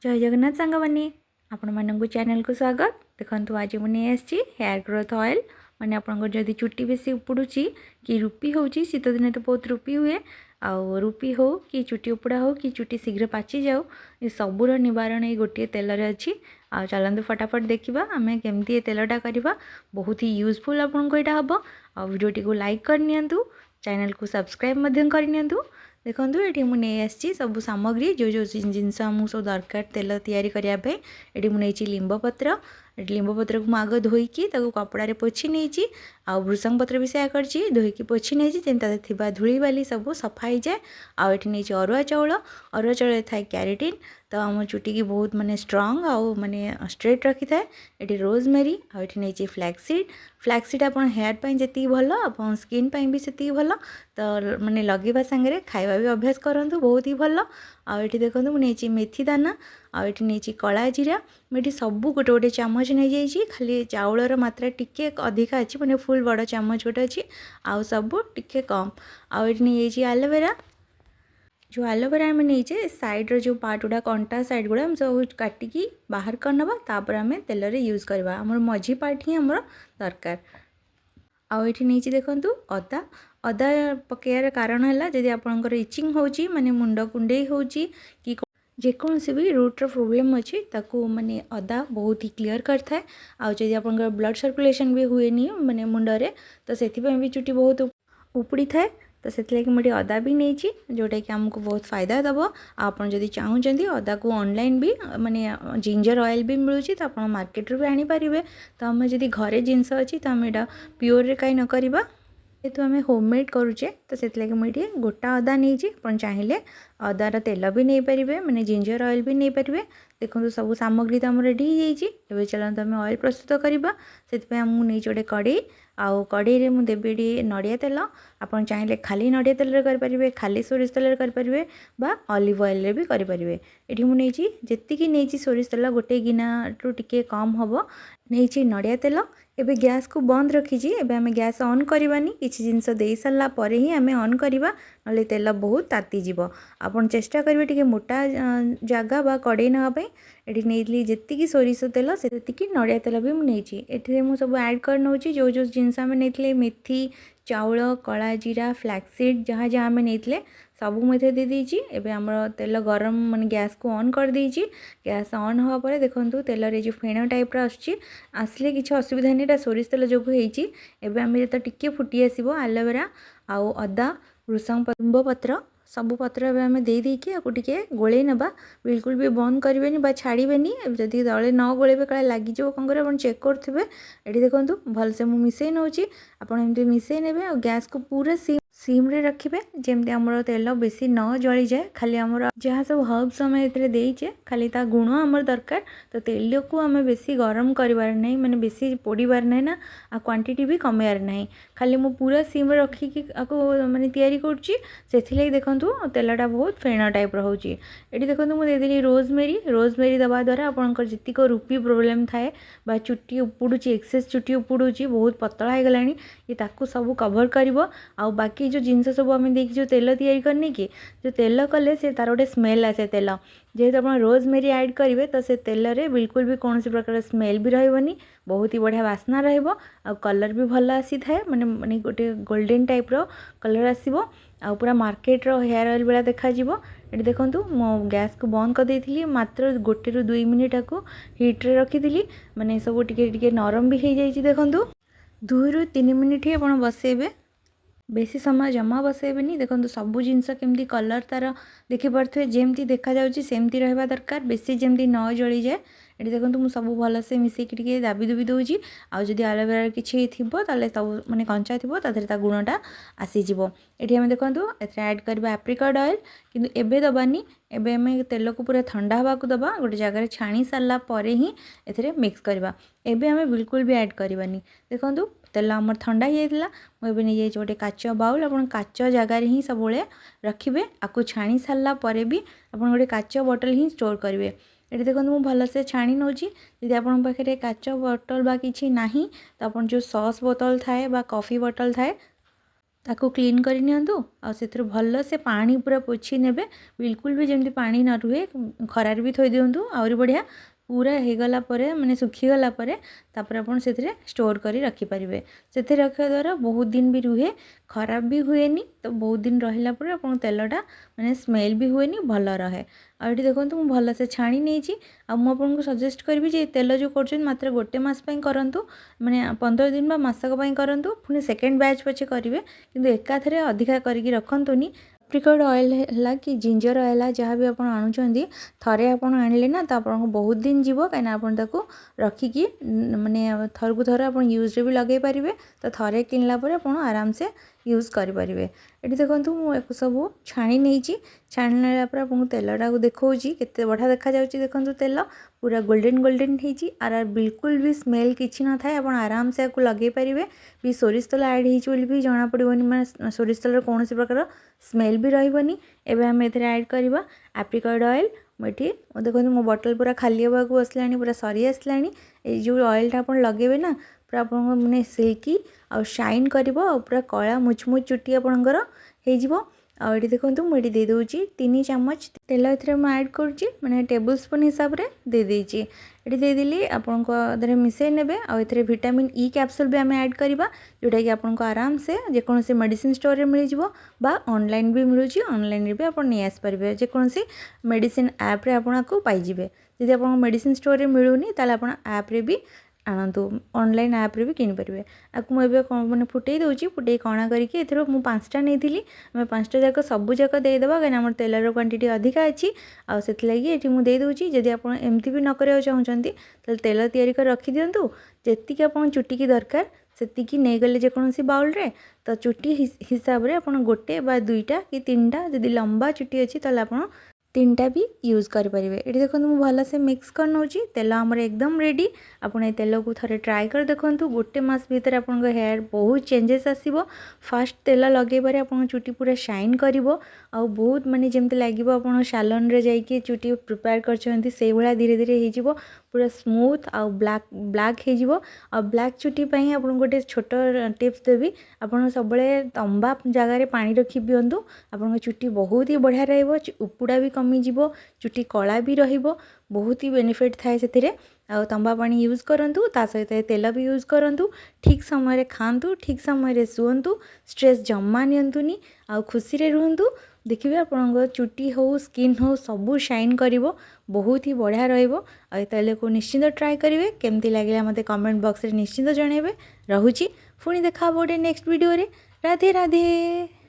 जय जगन्नाथ सांग मैंने आपण मानक चैनल को स्वागत। देखो आज मुझे हेयर ग्रोथ ऑयल माने आपंकर जदि चुट्टी बेसी उपुड़ी कि रूपी हो शीत दिन तो बहुत रूपी हुए आउ रूपी हो कि चुट्टी उपुड़ा हो कि चुट्टी शीघ्र पाची जाऊ ये सबूर निवारण ये गोटे तेल अच्छी। आ चलतु फटाफट देखा आम केमती तेलटा करवा बहुत ही यूजफुल आपको यहाँ हम आ वीडियोटी को लाइक करनी चैनल को सब्सक्राइब करनी। देखो ये मुझे सब सामग्री जो जो जिनस आमको सब दरकार तेल तैयारी करने ये मुझे लिंब पत्र लिंब पत्र को मुझे धोईकी कपड़े पोछि नहीं आउ भृषंग पत्र भी सेया कर धोईकी पोछि नहीं जमी धूली बाली सब सफा हो जाए। आउ ये नहीं अरुआ चाउल थाए क्यारेटिन तो आम चुटी की बहुत माने स्ट्रंग आउ माने स्ट्रेट रखी थाए। ये रोजमेरी आउ ये नहीं फ्लैक्सीड आप हेयर पाई जी भल आप स्किन पाई भी से भल तो माने लगेवा सांगे खाଇବା भी अभ्यास करूँ बहुत ही भल। आउ ये देखो मुझे मेथी दाना आउ ये नहीं कला जीरा मुझे सब गोटे गोटे चामच नहीं जाइए खाली चाउलर मात्रा टिके अधिका अच्छी मैंने फुल बड़ चामच गोटे अच्छी आउ सब टिके कम। आउ ये नहीं जाइए एलोवेरा जो एलोवेरा आम नहीं साइड्र जो पार्ट गुड़ा कंटा साइड गुड़ा सब काटिकी बाहर करनवा तापर आम तेल यूज करवा आम मझी पार्ट ही आमर दरकार। आउ ये नहीं देखूँ अदा अदा पकेयर कारण है जदि आपंकर इचिंग होची माने मुंड कुंडे होची कि जेकोसी भी रूट्र प्रोब्लेम अच्छी ताकू माने अदा बहुत ही क्लीयर करता है। आउ जदि आपंकर ब्लड सर्कुलेशन भी हुए नहीं माने मुंडरे तो से भी चुटी बहुत उपुड़ी थाए तो से मुझे अदा भी नहीं जोटा कि आमको बहुत फायदा दब। आप जदि चाहूँगी अदा को ऑनलाइन भी माने जिंजर ऑयल भी मिलूँ तो आप मार्केट भी आनीपारे। तो आम जदि घरे जिनस अच्छी तो आम यहाँ प्योर कहीं न करवा जेहेतु आम होममेड करुचे तो से मुझे गोटा अदा नहीं चाहिए अदार तेल भी नहीं पारे माने जिंजर ऑयल भी नहीं पारे। देखो सब सामग्री तो आम रेडी हो चलते आम ऑयल प्रस्तुत करवा से आमको नहीं गोटे कड़े आउ कड़े में देवी नड़िया तेल आप चाहिए खाली नड़िया तेल करें खाली सोरिष तेल करें बा ऑलिव ऑयल भी करें। ये मुझे जी नहीं सोरिष तेल गोटे गिना टू टिके कम हम नहीं नड़िया तेल एबे गैस को बंद रखी एबे आम गैस ऑन करवानी किसी जिनस दे सारा पर ही आम ऑन करवा ना तेल बहुत ताती जीव। आपन चेष्टा करेंगे टिके मोटा जगह बा कड़े नापी ये नहीं जी सोरिष तेल से नड़िया तेल भी मुझे ये मुझे सब ऐड कर नौ जो जो जिनस आम नहीं मेथी चाउल कला जीरा फ्लैक्सीड जहाँ जहाँ आम नहीं सबू मुझे दे दीजिए। एबे हमर तेल गरम माने गैस को ऑन कर दीजिए गैस ऑन हवा पर देखो तेल जो फेण टाइप आसले किसी असुविधा नहीं सोरिष तेल जो होती एबे आम जो टिके फुटी आसो एलोवेरा आउ अदा भृषंग पत्र सबू पत्र आम दे देकी आपको टिके गोले नबा बिल्कुल भी बंद करेंगे बा छाड़ेनि जदि तले न गोलेबे काले लग कौन करेंगे आप चेक करेंगे। ये देखो भलसे मुझे मिसई नौ आपड़ी मिसई ने और गैस को पूरा सीम रे रखिए जमती आमर तेल बेसी न जली जाए खाली आमर जहाँ सब हर्ब्स आम देचे खाली ता गुण आमर दरकार तो तेल को आम बेसी गरम करार ना माने बेसी पोड़ार ना ना आ क्वांटिटी भी कमार ना खाली मु पूरा सीम रखिकी आपको माने तैयारी करुँची देखो तेलटा बहुत फेण टाइप रोचे। ये देखो मुझे देदेली रोजमेरी दवा द्वारा आपंकर जीतिक रूपी प्रोब्लेम थाए बा चुट्टी उपुड़ी एक्सेस चुट्टी उपुड़ी बहुत पतला हो गलानी ये ताकू सब कभर कर आउ बाकी जो जिनस सब आम देखिए जो तेल तैयारी करनी कि जो तेल कले से तार गोटे स्मेल आसे तेल जेहेतु आप रोजमेरी ऐड करेंगे तो से तेल रे बिल्कुल भी कौन प्रकार स्मेल भी रही बहुत ही बढ़िया बास्ना रहा कलर भी भल आसी थाए माने माने गोटे गोल्डन टाइप रो कलर आसीबो आ पूरा मार्केट रो हेयर ऑयल बेला देखा ये देखो मो गैस को बंद कर देती मात्र 1 ରୁ 2 मिनिट को हिट रे रखी माने सब टिके नरम भी हो जाइए। देखो 2 ରୁ 3 मिनिट ही आप बसेबे बेसी समय जमा बसेबेनी। देखो सबू जिनस केमती कलर तार देखिपे जमती देखा सेमती रहा दरकार बेसी जमती न जली जाए। ये देखो मुझे सब भलसे मिसेकी दाबी दुबी दूसरी आउ जदि एलोवेरा किसी थी सब माने कंचा थी ता गुणटा आसीज। ये आम देखो ऐड करवा एप्रिकॉट ऑयल किंतु एबे दबानी एबे आम तेल को पूरा ठंडा हवा को दबा गोटे जगह छाणी सारा पर ही ए मिक्स करवा एबे आम बिल्कुल भी ऐड करवानी। देखो तेल आमर ठंडा ही मुझे नहीं जाइए गोटे काच बाउल आप काच जगार ही सब रखिए आपको छाणी सारा पर भी आप गोटे काच बोतल ही स्टोर करेंगे। ये देखो मुझे भलसे छाणी नौ जी आप पाखे काच बोतल बा कि ना तो आप जो सॉस बोतल थाए बा कॉफ़ी बोतल थाए ताको क्लीन कर नियंतु आ से भल से पानी पूरा पोछि नेबे बिल्कुल भी जमी पानी न रुहे खरार भी थोई दिंतु आहरी बढ़िया पूरा हो गला परे माने सुखीगला परे तापर आपन से स्टोर करी रखिपारे से रखा द्वारा बहुत दिन भी रुहे खराब भी हुएनी तो बहुत दिन रहिला परे आपन तेलटा माने स्मेल भी हुएनी भल रहे। आ ये देखो मुझे भल से छाणी नहीं आपको सजेस्ट करी जे तेल जो कर मात्र गोटे मस करंतु माने 15 दिन बा मासक करंतु पुणी सेकेंड बैच पछे करेंगे किंतु एकाथरे अधिका करके रखंतुनी। एप्रिकॉट ऑयल है कि जिंजर ऑयल है जहाँ भी आप आणुंट थरे आप आणले ना तो आपको बहुत दिन जीव कहीं आप रखिकी माने थर को थर आप यूज भी लगे पारे तो थरे किनला आप आराम से यूज करेंगे। ये देखो मुझे सब छाणी नहीं छाणी आपको तेलटा को देखा केते बढ़िया देखा देखो तेल पूरा गोल्डन गोल्डन होती आर बिल्कुल भी स्मेल किसी न था आप आराम से आपको लगे पारे भी सोरिष तेल ऐड होती भी जना पड़ोनी मैं सोरिष तेल कौन प्रकार स्मेल भी रही एवं आम ऐड करवा एप्रिकॉट ऑयल मुझे देखो मो बटल पूरा खाली होगा आसला पूरा सरी आसला जो ऑयलटा आप लगे ना पूरा आप मैंने सिल्की आ शाइन कर पूरा कला मुचमुच चुटी आपणकर हो। ये देखो मुझे दे दूँगी 3 चामच तेल एड कर टेबल स्पून हिसाब से दे देची ये देदेली आपंकर मिसई ने आउ विटामिन ई कैप्सूल भी आम ऐड करवा जोटा कि आपको आराम से जेकोसी मेडिसिन स्टोर में मिल बा ऑनलाइन भी मिलूँ ऑनलाइन भी आप नहीं आसपारे जेकोसी मेडिसिन ऐप रे आपको पाइबे जदि आप मेडिसिन स्टोर में मिलूनी ताले आप ऐप रे भी आणतु ऑनलाइन ऐप रे भी किन पारे। आपको मुझे मैंने फुटे दूसरी फुटे कणा करके एथर मुझे 5टा नहीं आम 5टा जाक सबू जाक देदेबा कहीं तेलर क्वांटिटी अधिका अच्छी आउ से ये मुझे दूसरी जदि आप एमती भी न करा चाहते तो तेल तैयारी कर रखी दिंतु जी आप चुटी की दरकार से नहीं गले जेकोसी बाउल रे तो चुटी हिसाब से आप गोटे बा 2टा कि 3टा जदि लंबा चुटी अच्छी तो आप 3टा भी यूज करेंगे। ये देखो मुझे भल से मिक्स कर नौची तेल आमर एकदम रेडी आपन ये तेल को थोड़े ट्राए कर देखूँ गोटे मास भीतर आप हेयर बहुत चेंजेस आसो फास्ट तेल लगे बारे आप चुटी पूरा शाइन कर बहुत माने जमती लगे आप सैलून रे जाइए चुटी प्रिपेयर कर धीरे धीरे हो पूरा स्मूथ आउ ब्लैक ब्लैक हो ब्लैक चुटी आप गोटे छोट टिप्स देवी आप सब तंबा जगार पानी रखी पिंतु आप चुटी बहुत ही बढ़िया रपुड़ा भी कमिज चुटी कला भी बहुत ही बेनिफिट थाए से तंबा पानी यूज करूँ ता सहित तेल भी यूज करूँ ठीक समय खातु ठीक समय शुंतु स्ट्रेस जमा नियंतुनी आ खुशी रे रुहतु देखिए आपन चुटी हो स्किन हो सबू शाइन कर बहुत ही बढ़िया रही को निश्चिंत ट्राए करेंगे केमती लगे मत कमेंट बॉक्स रे निश्चिंत जनइबे। रहुची पुणी देखा गोटे नेक्स्ट वीडियो रे। राधे राधे।